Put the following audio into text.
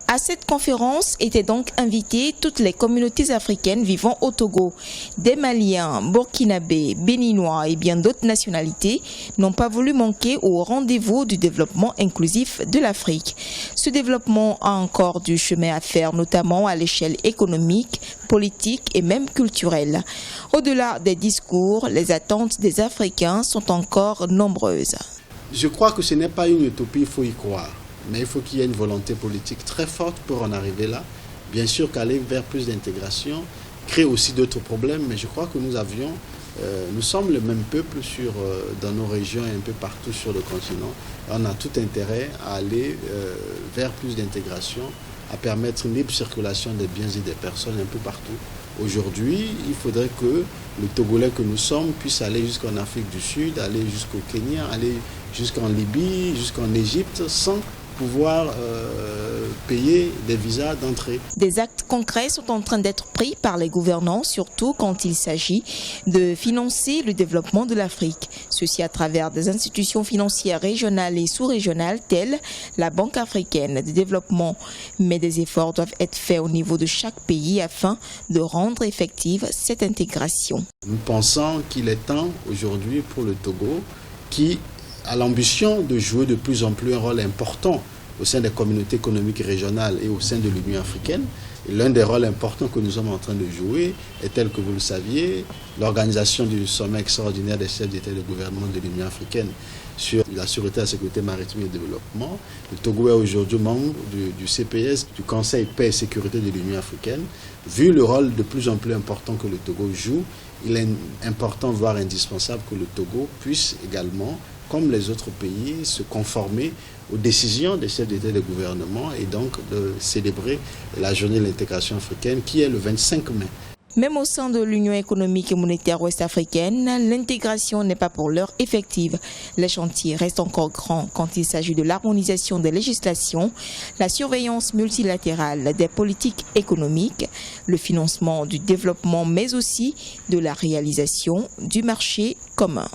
À cette conférence étaient donc invitées toutes les communautés africaines vivant au Togo. Des Maliens, Burkinabés, Béninois et bien d'autres nationalités n'ont pas voulu manquer au rendez-vous du développement inclusif de l'Afrique. Ce développement a encore du chemin à faire, notamment à l'échelle économique, politique et même culturelle. Au-delà des discours, les attentes des Africains sont encore nombreuses. Je crois que ce n'est pas une utopie, il faut y croire. Mais il faut qu'il y ait une volonté politique très forte pour en arriver là. Bien sûr qu'aller vers plus d'intégration crée aussi d'autres problèmes, mais je crois que nous sommes le même peuple dans nos régions et un peu partout sur le continent. On a tout intérêt à aller vers plus d'intégration, à permettre une libre circulation des biens et des personnes un peu partout. Aujourd'hui, il faudrait que le Togolais que nous sommes puisse aller jusqu'en Afrique du Sud, aller jusqu'au Kenya, aller jusqu'en Libye, jusqu'en Égypte, sans pouvoir payer des visas d'entrée. Des actes concrets sont en train d'être pris par les gouvernants, surtout quand il s'agit de financer le développement de l'Afrique. Ceci à travers des institutions financières régionales et sous-régionales telles la Banque africaine de développement. Mais des efforts doivent être faits au niveau de chaque pays afin de rendre effective cette intégration. Nous pensons qu'il est temps aujourd'hui pour le Togo qui a l'ambition de jouer de plus en plus un rôle important au sein des communautés économiques régionales et au sein de l'Union africaine. Et l'un des rôles importants que nous sommes en train de jouer est tel que vous le saviez, l'organisation du sommet extraordinaire des chefs d'État et de gouvernement de l'Union africaine sur la sûreté, la sécurité maritime et le développement. Le Togo est aujourd'hui membre du CPS, du Conseil paix et sécurité de l'Union africaine. Vu le rôle de plus en plus important que le Togo joue, il est important, voire indispensable, que le Togo puisse également, comme les autres pays, se conformer aux décisions des chefs d'État et de gouvernement et donc de célébrer la journée de l'intégration africaine qui est le 25 mai. Même au sein de l'Union économique et monétaire ouest-africaine, l'intégration n'est pas pour l'heure effective. Les chantiers restent encore grands quand il s'agit de l'harmonisation des législations, la surveillance multilatérale des politiques économiques, le financement du développement, mais aussi de la réalisation du marché commun.